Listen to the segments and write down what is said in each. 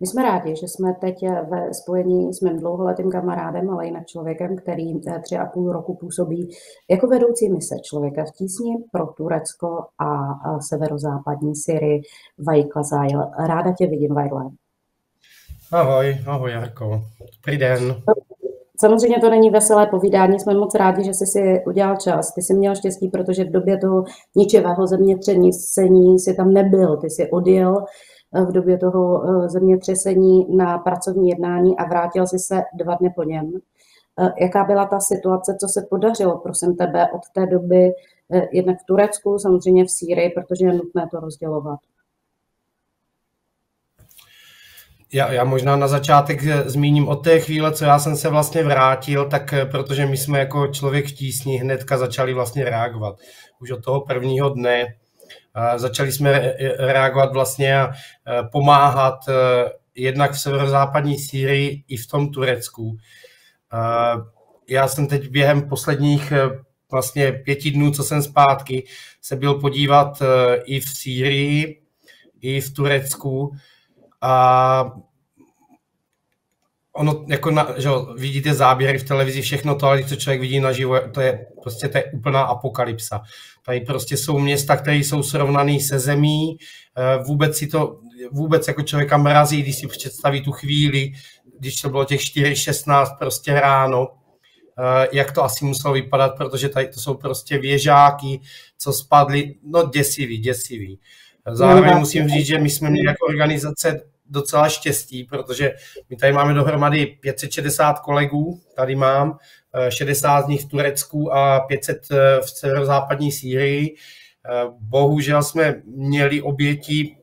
My jsme rádi, že jsme teď ve spojení s mým dlouholetým kamarádem, ale jinak člověkem, který 3,5 roku působí jako vedoucí mise Člověka v tísni pro Turecko a severozápadní Syrii, Vajkla Zájel. Ráda tě vidím, Vajkle. Ahoj Jarko. Dobrý den. Samozřejmě to není veselé povídání, jsme moc rádi, že jsi si udělal čas. Ty jsi měl štěstí, protože v době toho ničivého zemětřesení jsi tam nebyl, ty jsi odjel v době toho zemětřesení na pracovní jednání a vrátil jsi se 2 dny po něm. Jaká byla ta situace, co se podařilo, prosím tebe, od té doby jednak v Turecku, samozřejmě v Sýrii, protože je nutné to rozdělovat? Já možná na začátek zmíním od té chvíle, co já jsem se vlastně vrátil, tak protože my jsme jako Člověk v tísni hnedka začali vlastně reagovat. Už od toho prvního dne začali jsme reagovat vlastně a pomáhat jednak v severozápadní Sýrii i v tom Turecku. Já jsem teď během posledních vlastně 5 dnů, co jsem zpátky, se byl podívat i v Sýrii, i v Turecku. A ono, jako že vidíte záběry v televizi, všechno to, ale když to člověk vidí naživo, to je úplná apokalypsa. Tady prostě jsou města, které jsou srovnané se zemí, vůbec jako člověka mrazí, když si představí tu chvíli, když to bylo těch 4:16 prostě ráno, jak to asi muselo vypadat, protože tady to jsou prostě věžáky, co spadly, no děsivý. Zároveň musím říct, že my jsme měli jako organizace docela štěstí, protože my tady máme dohromady 560 kolegů, tady mám 60 z nich v Turecku a 500 v severozápadní Sýrii. Bohužel jsme měli oběti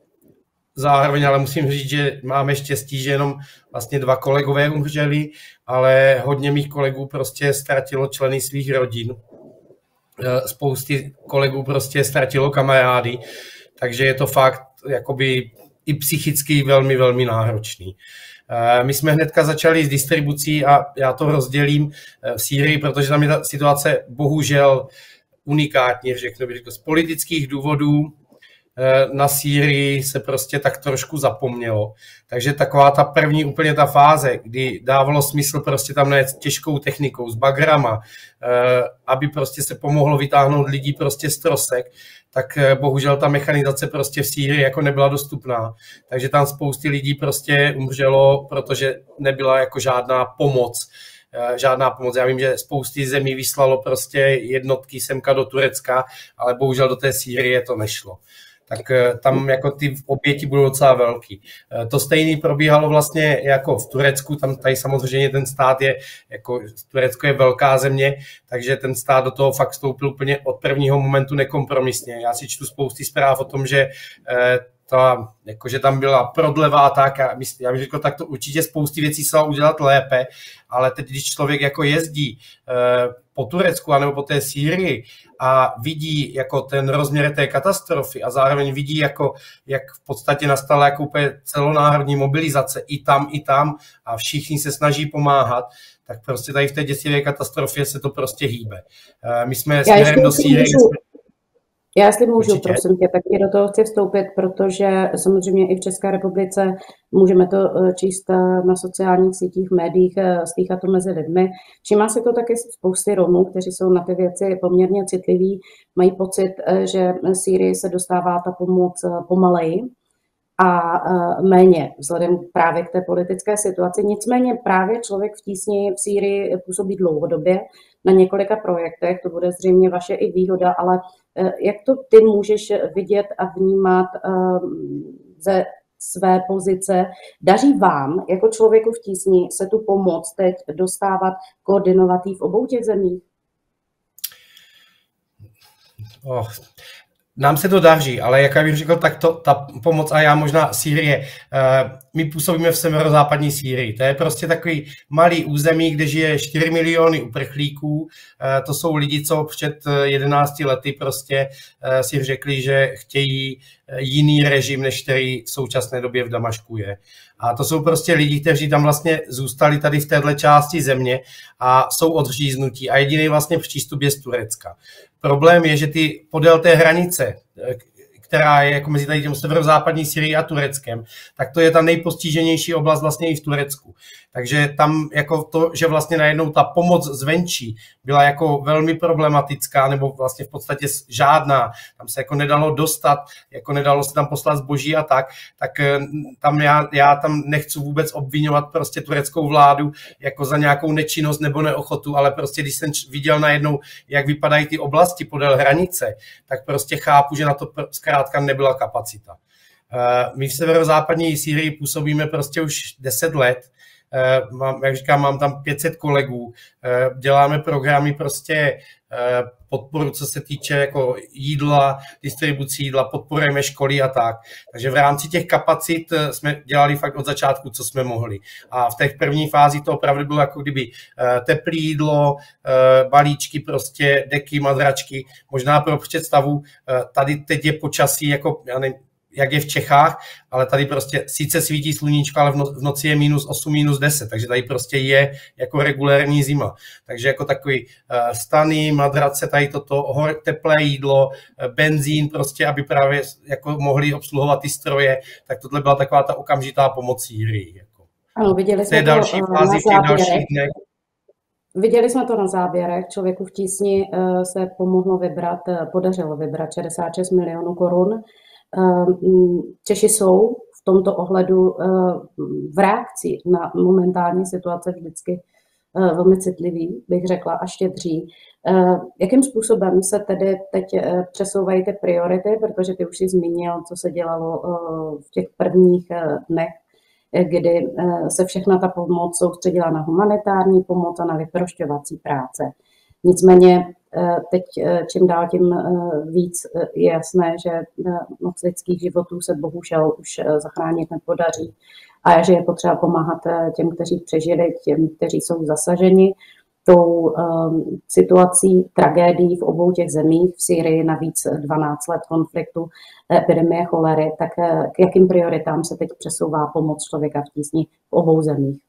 zároveň, ale musím říct, že máme štěstí, že jenom vlastně 2 kolegové umřeli, ale hodně mých kolegů prostě ztratilo členy svých rodin. Spousty kolegů prostě ztratilo kamarády. Takže je to fakt jakoby i psychicky velmi, velmi náročný. My jsme hnedka začali s distribucí a já to rozdělím v Sýrii, protože tam je ta situace bohužel unikátní, řeknu bych, z politických důvodů na Sýrii se prostě tak trošku zapomnělo. Takže taková ta první úplně ta fáze, kdy dávalo smysl prostě tam najet těžkou technikou, s bagrama, aby prostě se pomohlo vytáhnout lidí prostě z trosek, tak bohužel ta mechanizace prostě v Sýrii jako nebyla dostupná. Takže tam spousty lidí prostě umřelo, protože nebyla jako žádná pomoc. Já vím, že spousty zemí vyslalo prostě jednotky semka do Turecka, ale bohužel do té Sýrie to nešlo. Tak tam jako ty oběti budou docela velký. To stejné probíhalo vlastně jako v Turecku, tady samozřejmě ten stát je, jako Turecko je velká země, takže ten stát do toho fakt vstoupil úplně od prvního momentu nekompromisně. Já si čtu spousty zpráv o tom, že že tam byla prodleva, tak já bych řekl, tak to určitě spousty věcí se dalo udělat lépe, ale teď, když člověk jako jezdí po Turecku anebo po té Sýrii a vidí jako ten rozměr té katastrofy a zároveň vidí, jak v podstatě nastala jako úplně celonárodní mobilizace i tam a všichni se snaží pomáhat, tak prostě tady v té děsivé katastrofě se to prostě hýbe. My jsme směrem do Sýrie... Já jestli můžu, prosím tě, tak i do toho chci vstoupit, protože samozřejmě i v České republice můžeme to číst na sociálních sítích, médiích, slýchat to mezi lidmi. Všimá si to taky spousty Romů, kteří jsou na ty věci poměrně citliví, mají pocit, že Sýrii se dostává ta pomoc pomaleji a méně vzhledem právě k té politické situaci. Nicméně právě Člověk v tísni v Sýrii působí dlouhodobě na několika projektech, to bude zřejmě vaše i výhoda, ale jak to ty můžeš vidět a vnímat ze své pozice? Daří vám, jako Člověku v tísni, se tu pomoc teď dostávat, koordinovat v obou těch zemích? Nám se to daří, ale jak bych řekl, tak ta pomoc a já možná Sýrie, my působíme v severozápadní Sýrii. To je prostě takový malý území, kde žije 4 miliony uprchlíků. To jsou lidi, co před 11 lety prostě si řekli, že chtějí jiný režim, než který v současné době v Damašku je. A to jsou prostě lidi, kteří tam vlastně zůstali tady v této části země a jsou odříznutí a jediný vlastně přístup je z Turecka. Problém je, že ty podél té hranice, která je jako mezi tady tím severozápadní Syrií a Tureckem, tak to je ta nejpostiženější oblast vlastně i v Turecku. Takže tam jako to, že vlastně najednou ta pomoc zvenčí byla jako velmi problematická, nebo vlastně v podstatě žádná, tam se jako nedalo dostat, jako nedalo se tam poslat zboží a tak tam já tam nechci vůbec obvinovat prostě tureckou vládu jako za nějakou nečinnost nebo neochotu, ale prostě když jsem viděl najednou, jak vypadají ty oblasti podél hranice, tak prostě chápu, že na to zkrátka nebyla kapacita. My v severozápadní Sýrii působíme prostě už 10 let, jak říkám, mám tam 500 kolegů, děláme programy prostě podporu, co se týče jako jídla, distribucí jídla, podporujeme školy a tak. Takže v rámci těch kapacit jsme dělali fakt od začátku, co jsme mohli. A v té první fázi to opravdu bylo jako kdyby teplé jídlo, balíčky prostě, deky, madračky. Možná pro představu, tady teď je počasí jako, já nevím, jak je v Čechách, ale tady prostě sice svítí sluníčko, ale v noci je -8, -10, takže tady prostě je jako regulérní zima. Takže jako takový stany, madrace, tady toto, teplé jídlo, benzín prostě, aby právě jako mohli obsluhovat ty stroje, tak tohle byla taková ta okamžitá pomoc Sýrii. Jako. Ano, viděli jsme další fázi v těch dalších dnech. Viděli jsme to na záběrech. Člověku v tísni se podařilo vybrat 66 milionů korun. Češi jsou v tomto ohledu v reakci na momentální situace vždycky velmi citliví, bych řekla, a štědří. Jakým způsobem se tedy teď přesouvají ty priority, protože ty už jsi zmínil, co se dělalo v těch prvních dnech, kdy se všechna ta pomoc soustředila na humanitární pomoc a na vyprošťovací práce. Nicméně teď čím dál tím víc je jasné, že moc lidských životů se bohužel už zachránit nepodaří a že je potřeba pomáhat těm, kteří přežili, těm, kteří jsou zasaženi tou situací, tragédií v obou těch zemích, v Sýrii navíc 12 let konfliktu, epidemie cholery, tak k jakým prioritám se teď přesouvá pomoc člověka v tísni v obou zemích?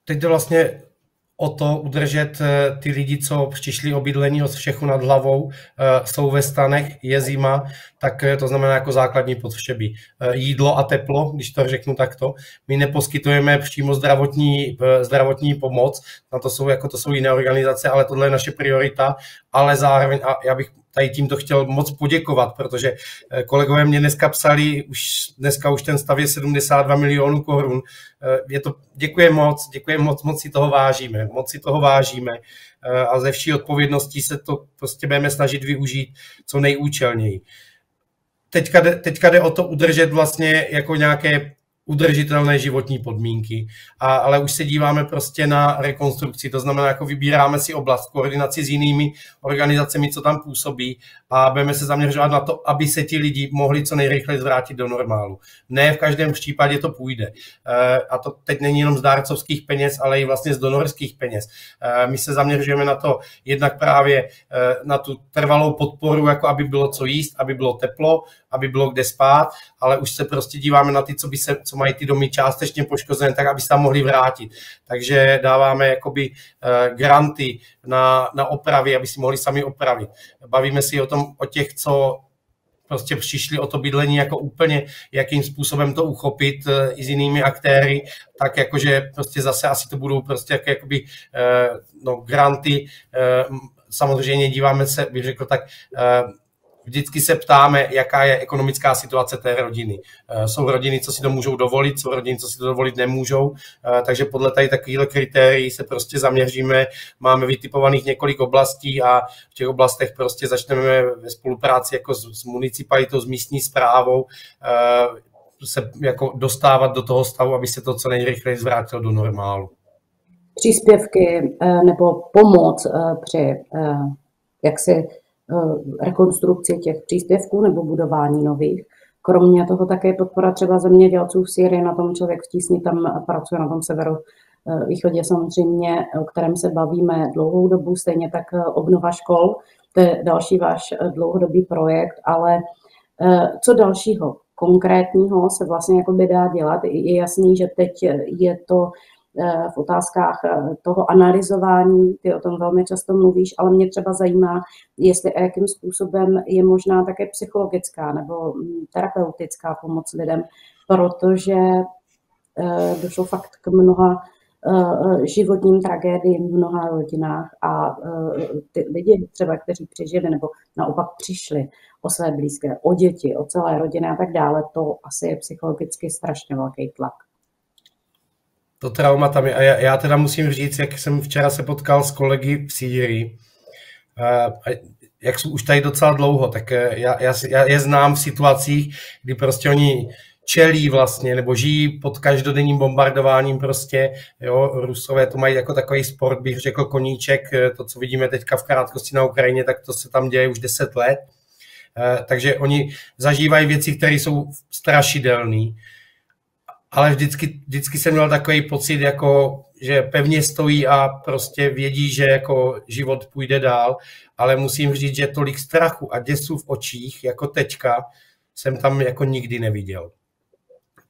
Teď jde vlastně o to udržet ty lidi, co přišli o bydlení, od všechu nad hlavou, jsou ve stanech, je zima, tak to znamená jako základní potřeby. Jídlo a teplo, když to řeknu takto. My neposkytujeme přímo zdravotní pomoc, na to jsou jiné organizace, ale tohle je naše priorita, ale zároveň, a já bych tady tímto chtěl moc poděkovat, protože kolegové mě dneska psali, dneska už ten stav je 72 milionů korun. Děkuji moc si toho vážíme a ze vší odpovědností se to prostě budeme snažit využít co nejúčelněji. Teďka jde o to udržet vlastně jako nějaké udržitelné životní podmínky, ale už se díváme prostě na rekonstrukci, to znamená, jako vybíráme si oblast, koordinaci s jinými organizacemi, co tam působí a budeme se zaměřovat na to, aby se ti lidi mohli co nejrychleji zvrátit do normálu. Ne v každém případě to půjde. A to teď není jenom z dárcovských peněz, ale i vlastně z donorských peněz. My se zaměřujeme na to jednak právě na tu trvalou podporu, jako aby bylo co jíst, aby bylo teplo, aby bylo kde spát, ale už se prostě díváme na ty, co mají ty domy částečně poškozené, tak aby se tam mohli vrátit. Takže dáváme jakoby granty na opravy, aby si mohli sami opravit. Bavíme si o těch, co prostě přišli o to bydlení jako úplně, jakým způsobem to uchopit i s jinými aktéry, tak jakože prostě zase asi to budou prostě jakoby granty. Samozřejmě díváme se, bych řekl tak, vždycky se ptáme, jaká je ekonomická situace té rodiny. Jsou rodiny, co si to můžou dovolit, jsou rodiny, co si to dovolit nemůžou, takže podle tady takovýchhle kritérií se prostě zaměříme. Máme vytipovaných několik oblastí a v těch oblastech prostě začneme ve spolupráci jako s municipalitou, s místní správou se jako dostávat do toho stavu, aby se to co nejrychleji zvrátilo do normálu. Příspěvky nebo pomoc při jaksi rekonstrukci těch příspěvků nebo budování nových. Kromě toho také podpora třeba zemědělců v Sýrii, na tom člověk v tísni tam pracuje, na tom severovýchodě samozřejmě, o kterém se bavíme dlouhou dobu, stejně tak obnova škol, to je další váš dlouhodobý projekt, ale co dalšího konkrétního se vlastně jakoby dá dělat? Je jasný, že teď je to v otázkách toho analyzování, ty o tom velmi často mluvíš, ale mě třeba zajímá, jestli a jakým způsobem je možná také psychologická nebo terapeutická pomoc lidem, protože došlo fakt k mnoha životním tragédiím v mnoha rodinách a ty lidi třeba, kteří přežili nebo naopak přišli o své blízké, o děti, o celé rodiny a tak dále, to asi je psychologicky strašně velký tlak. To trauma tam je. A já teda musím říct, jak jsem včera se potkal s kolegy v Sýrii, jak jsou už tady docela dlouho, tak já je znám v situacích, kdy prostě oni čelí vlastně, nebo žijí pod každodenním bombardováním prostě, jo, Rusové to mají jako takový sport, bych řekl koníček, to, co vidíme teďka v krátkosti na Ukrajině, tak to se tam děje už 10 let, takže oni zažívají věci, které jsou strašidelné, ale vždycky jsem měl takový pocit, jako, že pevně stojí a prostě vědí, že jako život půjde dál, ale musím říct, že tolik strachu a děsu v očích, jako teďka, jsem tam jako nikdy neviděl.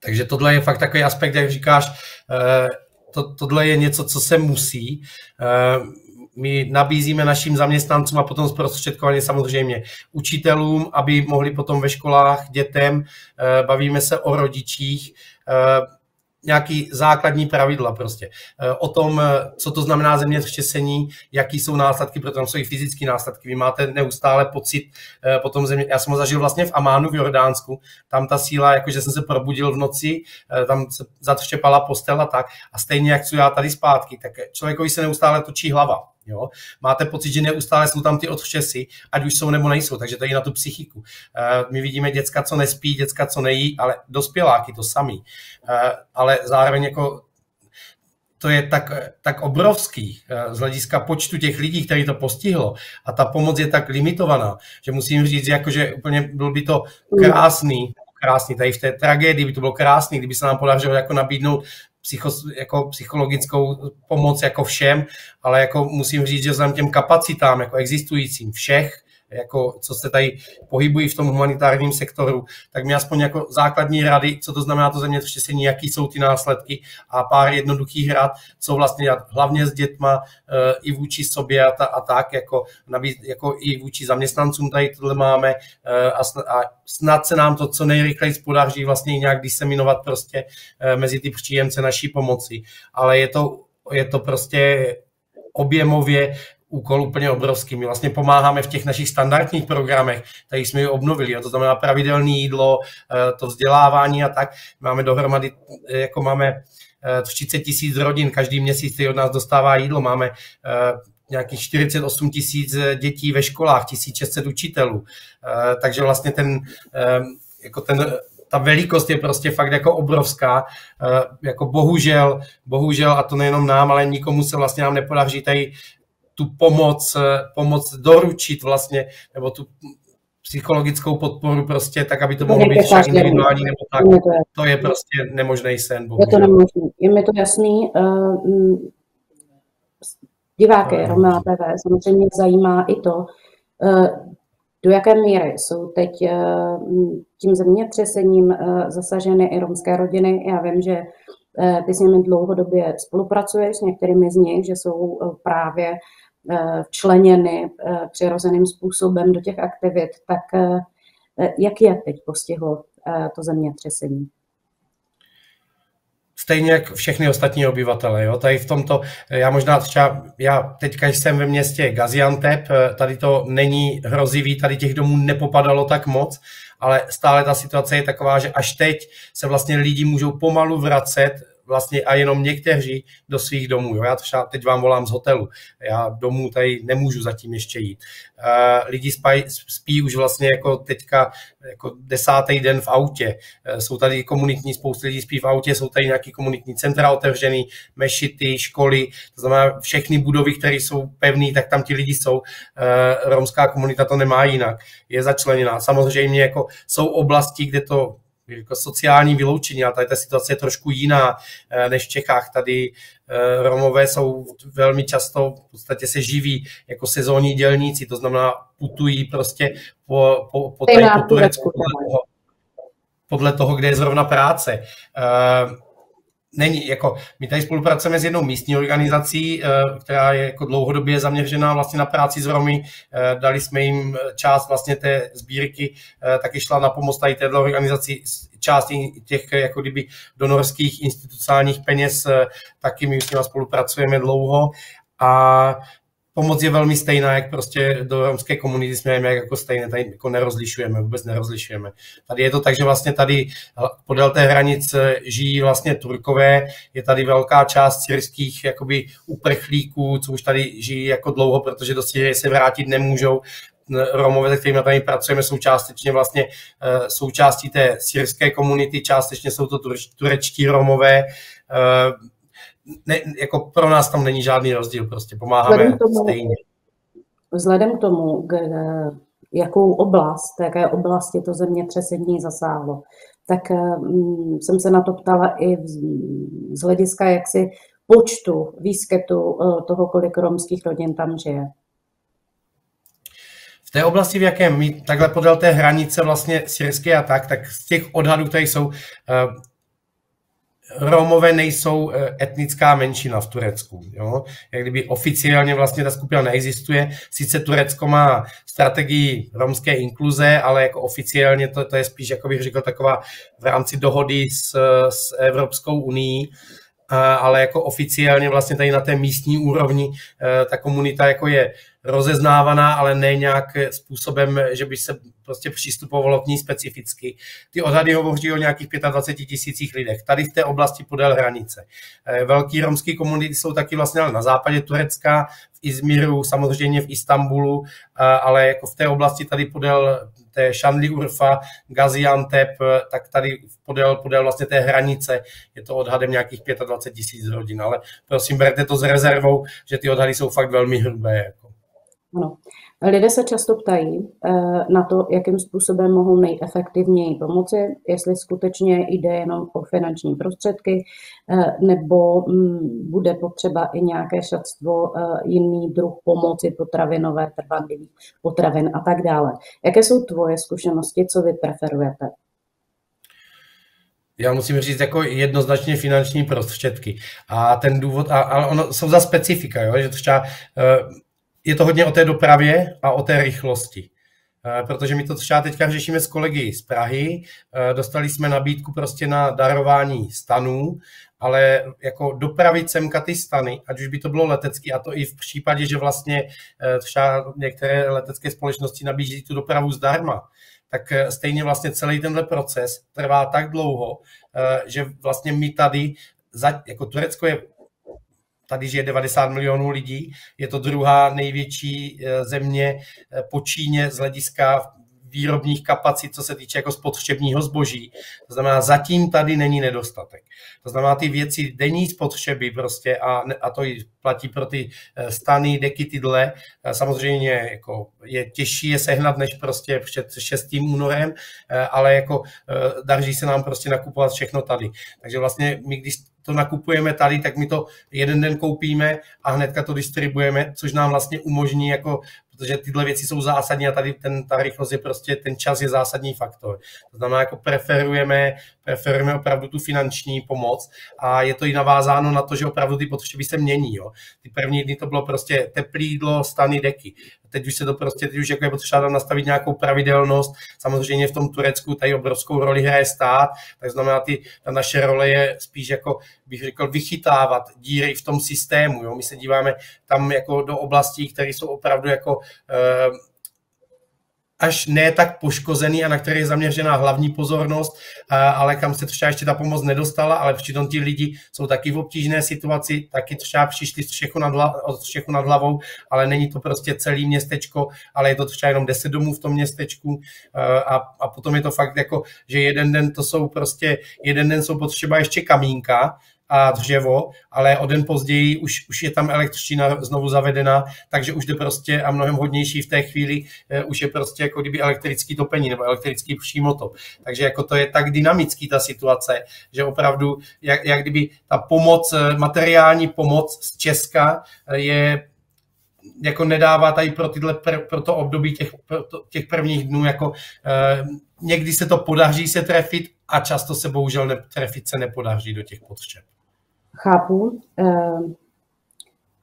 Takže tohle je fakt takový aspekt, jak říkáš, tohle je něco, co se musí. My nabízíme našim zaměstnancům a potom zprostředkovaně samozřejmě učitelům, aby mohli potom ve školách dětem, bavíme se o rodičích, nějaký základní pravidla prostě. O tom, co to znamená zemětřesení, jaký jsou následky, protože tam jsou i fyzické následky. Vy máte neustále pocit potom já jsem ho zažil vlastně v Amánu v Jordánsku, tam ta síla, jakože jsem se probudil v noci, tam se zatřepala postel a tak, a stejně jak co já tady zpátky, tak člověkovi se neustále točí hlava. Jo? Máte pocit, že neustále jsou tam ty otřesy, ať už jsou nebo nejsou, takže to je na tu psychiku. My vidíme děcka, co nespí, děcka, co nejí, ale dospěláky to samý. Ale zároveň jako to je tak obrovský z hlediska počtu těch lidí, který to postihlo, a ta pomoc je tak limitovaná, že musím říct, jako, že úplně byl by to krásný, tady v té tragédii by to bylo krásný, kdyby se nám podařilo jako nabídnout jako psychologickou pomoc jako všem, ale jako musím říct, že vzhledem těm kapacitám jako existujícím všech, jako co se tady pohybují v tom humanitárním sektoru, tak mi aspoň jako základní rady, co to znamená to zemětřesení, jaký jsou ty následky a pár jednoduchých rad, co vlastně dělat hlavně s dětma i vůči sobě a tak, jako i vůči zaměstnancům tady tohle máme a snad se nám to co nejrychleji podaří vlastně nějak diseminovat prostě mezi ty příjemce naší pomoci, ale je to prostě objemově úkol úplně obrovský. My vlastně pomáháme v těch našich standardních programech, tady jsme ji obnovili, to znamená pravidelné jídlo, to vzdělávání a tak. Máme dohromady, jako máme 30 000 rodin, každý měsíc, který od nás dostává jídlo, máme nějakých 48 000 dětí ve školách, 1600 učitelů. Takže vlastně ta velikost je prostě fakt jako obrovská, jako bohužel, a to nejenom nám, ale nikomu se vlastně nám nepodaří tady tu pomoc doručit vlastně, nebo tu psychologickou podporu prostě tak, aby to mohlo být však individuální, nebo tak. To je prostě nemožný sen. Bohužel. Je to nemožný. Je mi to jasný. Diváky Romea TV samozřejmě zajímá i to, do jaké míry jsou teď tím zemětřesením zasaženy i romské rodiny. Já vím, že ty s nimi dlouhodobě spolupracuješ s některými z nich, že jsou právě včleněny přirozeným způsobem do těch aktivit, tak jak je teď postihlo to zemětřesení? Stejně jak všechny ostatní obyvatele. Jo? Tady v tomto, já teďka jsem ve městě Gaziantep, tady to není hrozivý, tady těch domů nepopadalo tak moc, ale stále ta situace je taková, že až teď se vlastně lidi můžou pomalu vracet vlastně a jenom někteří do svých domů. Jo? Já třeba teď vám volám z hotelu, já domů tady nemůžu zatím ještě jít. Lidi spí už vlastně jako teďka jako 10. den v autě. Jsou tady komunitní, spoustu lidí spí v autě, jsou tady nějaký komunitní centra otevřený, mešity, školy, to znamená všechny budovy, které jsou pevné, tak tam ti lidi jsou. Romská komunita to nemá jinak, je začleněná. Samozřejmě jako jsou oblasti, kde to jako sociální vyloučení, ale tady ta situace je trošku jiná než v Čechách. Tady Romové jsou velmi často, v podstatě se živí jako sezónní dělníci, to znamená putují prostě po Turecku podle toho, kde je zrovna práce. není, jako my tady spolupracujeme s jednou místní organizací, která je jako dlouhodobě zaměřená vlastně na práci s Romy. Dali jsme jim část vlastně té sbírky, taky šla na pomoc tady této organizaci, část těch jako kdyby donorských institucionálních peněz, taky my s nimi spolupracujeme dlouho a pomoc je velmi stejná, jak prostě do romské komunity jsme jako stejné, tady jako nerozlišujeme, vůbec nerozlišujeme. Tady je to tak, že vlastně tady podél té hranice žijí vlastně Turkové, je tady velká část syrských jakoby uprchlíků, co už tady žijí jako dlouho, protože do Sýrie se vrátit nemůžou. Romové, se kterými tady pracujeme, jsou částečně vlastně součástí té syrské komunity, částečně jsou to turečtí Romové. Ne, jako pro nás tam není žádný rozdíl, prostě pomáháme stejně. Vzhledem k tomu, jakou oblast, jaké oblasti to zemětřesení zasáhlo, tak jsem se na to ptala i z hlediska jaksi počtu, výskytu toho, kolik romských rodin tam žije. V té oblasti, v jaké my takhle podél té hranice vlastně syrské a tak z těch odhadů, které jsou, Romové nejsou etnická menšina v Turecku. Jo? Jak kdyby oficiálně vlastně ta skupina neexistuje. Sice Turecko má strategii romské inkluze, ale jako oficiálně to je spíš, jako bych řekl, taková v rámci dohody s Evropskou unií, ale jako oficiálně vlastně tady na té místní úrovni ta komunita jako je rozeznávaná, ale ne nějak způsobem, že by se prostě přistupovalo k ní specificky. Ty odhady hovoří o nějakých 25 000 lidech, tady v té oblasti podél hranice. Velký romský komunity jsou taky vlastně na západě Turecka, v Izmiru, samozřejmě v Istanbulu, ale jako v té oblasti tady podél té Šanliurfa, Gaziantep, tak tady podél vlastně té hranice je to odhadem nějakých 25 000 rodin, ale prosím, berte to s rezervou, že ty odhady jsou fakt velmi hrubé. Jako. Ano. Lidé se často ptají na to, jakým způsobem mohou nejefektivněji pomoci, jestli skutečně jde jenom o finanční prostředky, nebo bude potřeba i nějaké šatstvo, jiný druh pomoci, potravinové, trvanlivých potravin a tak dále. Jaké jsou tvoje zkušenosti, co vy preferujete? Já musím říct jako jednoznačně finanční prostředky. A ten důvod, ale ono jsou za specifika, jo? Že třeba je to hodně o té dopravě a o té rychlosti. Protože my to třeba teďka řešíme s kolegy z Prahy, dostali jsme nabídku prostě na darování stanů, ale jako dopravit semka ty stany, ať už by to bylo letecky, a to i v případě, že vlastně třeba některé letecké společnosti nabízí tu dopravu zdarma, tak stejně vlastně celý tenhle proces trvá tak dlouho, že vlastně my tady, jako Turecko je tady žije 90 milionů lidí, je to druhá největší země po Číně z hlediska výrobních kapacit, co se týče jako spotřebního zboží. To znamená, zatím tady není nedostatek. To znamená, ty věci denní spotřeby prostě, a to i platí pro ty stany, deky, tyhle, samozřejmě jako je těžší je sehnat než prostě před 6. únorem, ale jako daří se nám prostě nakupovat všechno tady. Takže vlastně my, když to nakupujeme tady, tak my to jeden den koupíme a hnedka to distribuujeme, což nám vlastně umožní, jako, protože tyhle věci jsou zásadní a tady ta rychlost je prostě, ten čas je zásadní faktor. To znamená, jako preferujeme opravdu tu finanční pomoc a je to i navázáno na to, že opravdu ty potřeby se mění. Jo. Ty první dny to bylo prostě teplé jídlo, stany, deky. Teď už se to prostě, teď už jako je potřeba tam nastavit nějakou pravidelnost. Samozřejmě v tom Turecku tady obrovskou roli hraje stát, tak znamená, ta naše role je spíš jako, bych řekl, vychytávat díry v tom systému. Jo. My se díváme tam jako do oblastí, které jsou opravdu jako až ne tak poškozený a na které je zaměřená hlavní pozornost, ale kam se třeba ještě ta pomoc nedostala, ale přitom ti lidi jsou taky v obtížné situaci, taky třeba přišli od střechu nad hlavou, ale není to prostě celý městečko, ale je to třeba jenom 10 domů v tom městečku a potom je to fakt jako, že jeden den jsou potřeba ještě kamínka a dřevo, ale o den později už je tam elektřina znovu zavedena, takže už jde prostě a mnohem hodnější v té chvíli už je prostě jako kdyby elektrický topení nebo elektrický přímotop. Takže jako to je tak dynamický ta situace, že opravdu jak kdyby ta pomoc, materiální pomoc z Česka je jako nedává tady pro to období těch prvních dnů, jako někdy se to podaří se trefit a často se bohužel trefit se nepodaří do těch potřeb. Chápu.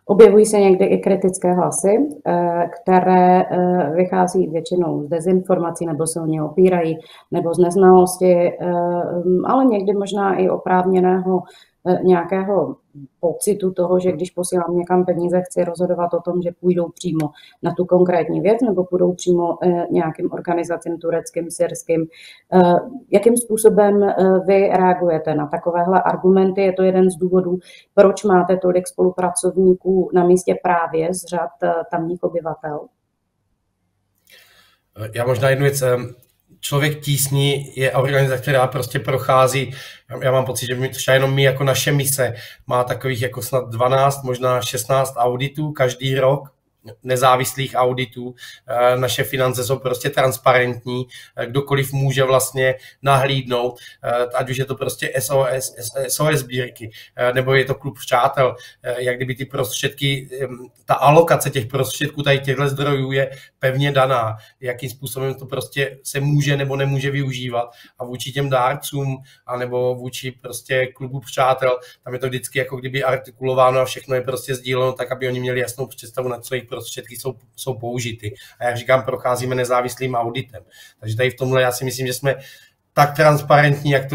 Objevují se někdy i kritické hlasy, které vychází většinou z dezinformací nebo se o ně opírají, nebo z neznalosti, ale někdy možná i oprávněného nějakého pocitu toho, že když posílám někam peníze, chci rozhodovat o tom, že půjdou přímo na tu konkrétní věc nebo půjdou přímo nějakým organizacím tureckým, syrským. Jakým způsobem vy reagujete na takovéhle argumenty? Je to jeden z důvodů, proč máte tolik spolupracovníků na místě právě z řad tamních obyvatel? Já možná jednu věc. Člověk tísní je organizace, která prostě prochází, já mám pocit, že třeba jenom my jako naše mise má takových jako snad 12, možná 16 auditů každý rok, nezávislých auditů. Naše finance jsou prostě transparentní, kdokoliv může vlastně nahlídnout, ať už je to prostě SOS sbírky, nebo je to klub přátel, jak kdyby ty prostředky, ta alokace těch prostředků tady těchto zdrojů je pevně daná, jakým způsobem to prostě se může nebo nemůže využívat a vůči těm dárcům, anebo vůči prostě klubu přátel, tam je to vždycky jako kdyby artikulováno a všechno je prostě sdíleno tak, aby oni měli jasnou představu, na co jejich prostředky jsou použity. A jak říkám, procházíme nezávislým auditem. Takže tady v tomhle já si myslím, že jsme tak transparentní, jak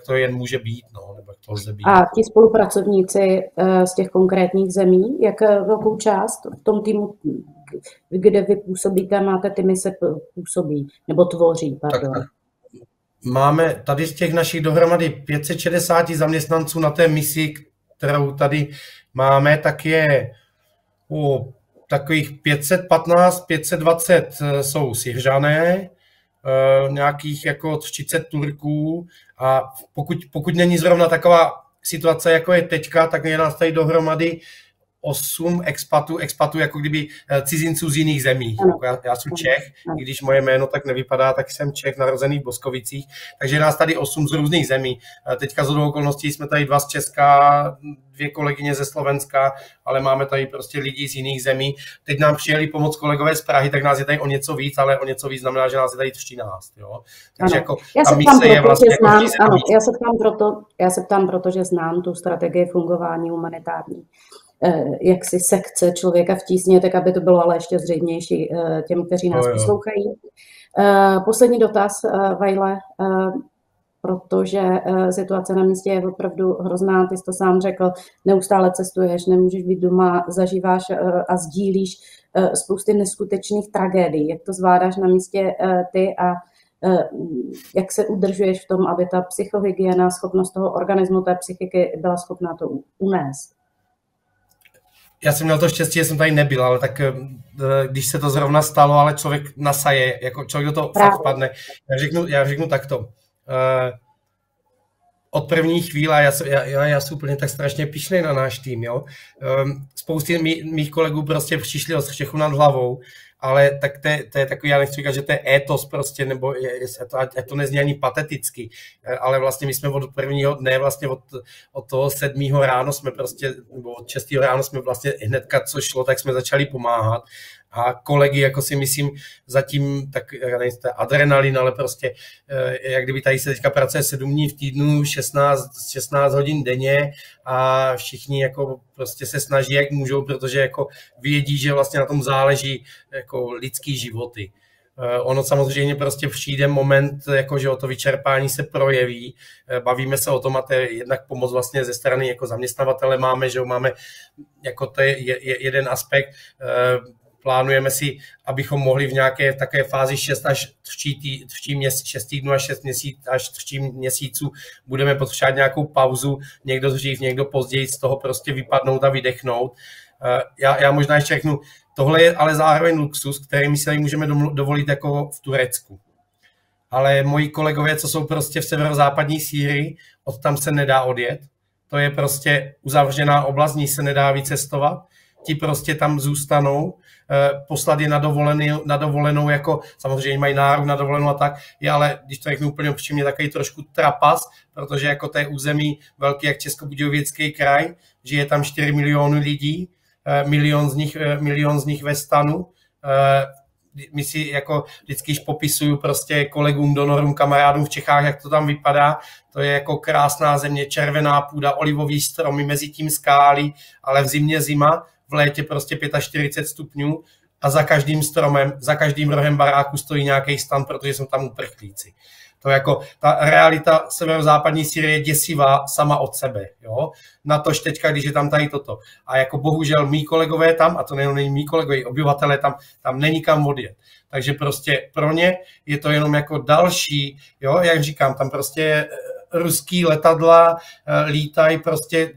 to jen může být. No, nebo jak to lze být. A ti spolupracovníci z těch konkrétních zemí, jak velkou část v tom týmu, kde vy působíte, máte ty mise působí, nebo tvoří, pardon. Tak. Máme tady z těch našich dohromady 560 zaměstnanců na té misi, kterou tady máme, tak je takových 515, 520 jsou Syřané, nějakých jako 30 Turků a pokud není zrovna taková situace, jako je teďka, tak je nás tady dohromady 8 expatů jako kdyby cizinců z jiných zemí. Já jsem Čech, i když moje jméno tak nevypadá, tak jsem Čech, narozený v Boskovicích, takže je nás tady 8 z různých zemí. Teďka z okolností jsme tady 2 z Česka, 2 kolegyně ze Slovenska, ale máme tady prostě lidi z jiných zemí. Teď nám přijeli pomoct kolegové z Prahy, tak nás je tady o něco víc, ale o něco víc znamená, že nás je tady 13. Jo? Takže jako ta mise je vlastně já se ptám, protože znám tu strategii fungování humanitární. Jak si sekce člověka v tísně, tak aby to bylo ale ještě zřejmější těm, kteří nás poslouchají. Poslední dotaz, Vajle, protože situace na místě je opravdu hrozná, ty jsi to sám řekl, neustále cestuješ, nemůžeš být doma, zažíváš a sdílíš spousty neskutečných tragédií. Jak to zvládáš na místě ty a jak se udržuješ v tom, aby ta psychohygiena, schopnost toho organismu, té psychiky byla schopná to unést? Já jsem měl to štěstí, že jsem tady nebyl, ale tak když se to zrovna stalo, ale člověk nasaje, jako člověk do toho fakt padne. Já řeknu takto. Od první chvíle, já jsem úplně tak strašně pyšnej na náš tým, jo. Spousty mých kolegů prostě přišli o střechu nad hlavou, ale tak to je takový, já nechci říkat, že to je étos prostě, nebo ať to nezní ani pateticky, ale vlastně my jsme od prvního dne, vlastně od toho 7. ráno jsme prostě, nebo od 6. ráno jsme vlastně hnedka, co šlo, tak jsme začali pomáhat. A kolegy, jako si myslím, zatím, tak nevím, to je adrenalin, ale prostě, jak kdyby tady se teďka pracuje 7 dní v týdnu, 16 hodin denně a všichni jako prostě se snaží, jak můžou, protože jako vědí, že vlastně na tom záleží jako lidský životy. Ono samozřejmě prostě přijde moment, jako že o to vyčerpání se projeví. Bavíme se o tom a to je jednak pomoc vlastně ze strany jako zaměstnavatele máme, že máme, jako to je jeden aspekt. Plánujeme si, abychom mohli v nějaké také fázi 6 týdnů až 3 měsíců budeme potřebovat nějakou pauzu, někdo dřív, někdo později z toho prostě vypadnout a vydechnout. Já možná ještě řeknu, tohle je ale zároveň luxus, který my si můžeme dovolit jako v Turecku. Ale moji kolegové, co jsou prostě v severozápadní Sýrii, odtam se nedá odjet. To je prostě uzavřená oblast, ní se nedá vycestovat. Ti prostě tam zůstanou, poslat je na dovolenou, jako samozřejmě mají nárok na dovolenou a tak, ale když to řeknu úplně upřímně, takový trošku trapas, protože jako to je území velký jak Českobudějovický kraj, žije tam 4 miliony lidí, milion z nich ve stanu, my si jako vždycky popisuju prostě kolegům, donorům, kamarádům v Čechách, jak to tam vypadá. To je jako krásná země, červená půda, olivový stromy, mezi tím skály, ale v zimě zima, v létě prostě 45 stupňů a za každým stromem, za každým rohem baráku stojí nějaký stan, protože jsou tam uprchlíci. To jako ta realita severozápadní Sýrie je děsivá sama od sebe. Jo? Natož teďka, když je tam tady toto. A jako bohužel mý kolegové tam, a to není mý kolegové, obyvatelé tam není kam odjet. Takže prostě pro ně je to jenom jako další, jo, jak říkám, tam prostě ruský letadla lítají prostě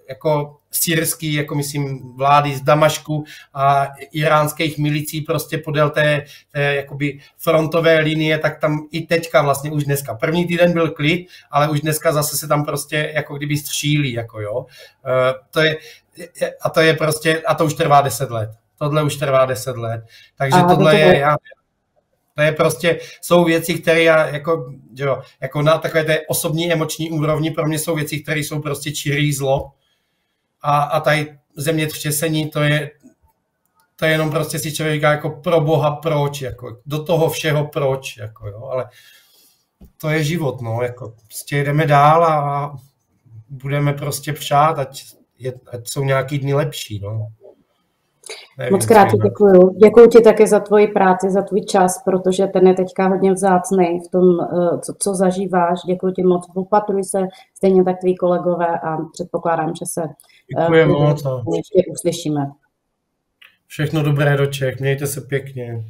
jako syrský, jako myslím vlády z Damašku a iránských milicí prostě podél té jakoby frontové linie, tak tam i teďka vlastně už dneska. První týden byl klid, ale už dneska zase se tam prostě jako kdyby střílí, jako jo. A to už trvá 10 let. Tohle už trvá 10 let. Takže tohle je... To je prostě, jsou věci, které já jako na takové té osobní emoční úrovni pro mě jsou věci, které jsou prostě čirý zlo. A tady zemětřesení, to je jenom prostě si člověk říká jako pro Boha proč, jako do toho všeho proč, jako jo, ale to je život, no, jako prostě jdeme dál a budeme prostě přát, ať jsou nějaký dny lepší, no. Nevím, moc krát ti děkuju. Děkuju ti také za tvoji práci, za tvůj čas, protože ten je teďka hodně vzácnej v tom, co zažíváš. Děkuju ti moc. Opatruj se, stejně tak tví kolegové a předpokládám, že se ještě uslyšíme. Všechno dobré do Čech, mějte se pěkně.